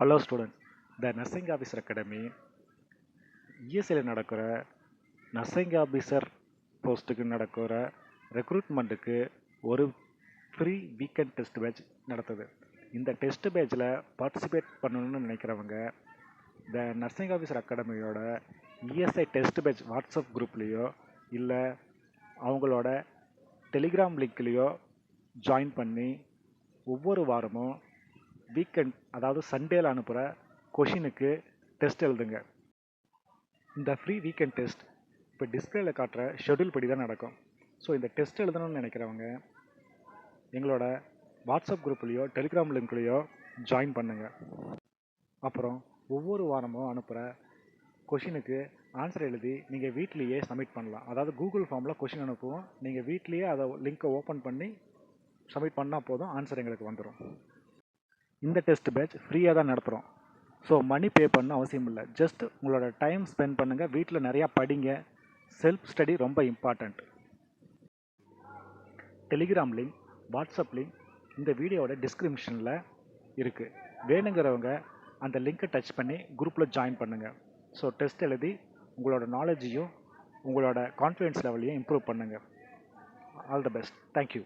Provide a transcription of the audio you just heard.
Hello students, the nursing officer academy இஎஸ்ஐயில் நடக்கிற nursing officer போஸ்ட்டுக்கு நடக்கிற ரெக்ரூட்மெண்ட்டுக்கு ஒரு ஃப்ரீ வீக்கெண்ட் டெஸ்ட் பேட்ச் நடத்துது. இந்த டெஸ்ட் பேட்சில் பார்ட்டிசிபேட் பண்ணணும்னு நினைக்கிறவங்க த நர்சிங் ஆஃபீஸர் அகாடமியோட இஎஸ்ஐ டெஸ்ட் பேட்ச் வாட்ஸ்அப் குரூப்லேயோ இல்லை அவங்களோட டெலிகிராம் லிங்க்லேயோ ஜாயின் பண்ணி ஒவ்வொரு வாரமும் வீக்கெண்ட் அதாவது சண்டேல அனுப்புகிற கொஷினுக்கு டெஸ்ட் எழுதுங்க. இந்த ஃப்ரீ வீக்கெண்ட் டெஸ்ட் இப்போ டிஸ்பிளேல காட்டுற ஷெட்யூல் படி தான் நடக்கும். ஸோ இந்த டெஸ்ட் எழுதணும்னு நினைக்கிறவங்க எங்களோட வாட்ஸ்அப் குரூப்லேயோ டெலிகிராம் லிங்க்லேயோ ஜாயின் பண்ணுங்கள். அப்புறம் ஒவ்வொரு வாரமும் அனுப்புகிற கொஷினுக்கு ஆன்சர் எழுதி நீங்கள் வீட்லேயே சப்மிட் பண்ணலாம். அதாவது கூகுள் ஃபார்மில் கொஷின் அனுப்புவோம், நீங்கள் வீட்லேயே அதை லிங்க்கை ஓப்பன் பண்ணி சப்மிட் பண்ணால் போதும், ஆன்சர் எங்களுக்கு வந்துடும். இந்த டெஸ்ட் பேட்ச் ஃப்ரீயாக தான் நடத்துகிறோம். ஸோ மணி பே பண்ண அவசியம் இல்லை. ஜஸ்ட் உங்களோட டைம் ஸ்பெண்ட் பண்ணுங்கள், வீட்டில் நிறையா படிங்க. செல்ஃப் ஸ்டடி ரொம்ப important. Telegram link, WhatsApp link இந்த வீடியோவோட டிஸ்கிரிப்ஷனில் இருக்குது. வேணுங்கிறவங்க அந்த லிங்க்கை டச் பண்ணி குரூப்பில் ஜாயின் பண்ணுங்கள். ஸோ டெஸ்ட் எழுதி உங்களோட நாலேஜையும் உங்களோட கான்ஃபிடன்ஸ் லெவலையும் இம்ப்ரூவ் பண்ணுங்கள். All the best. தேங்க்யூ.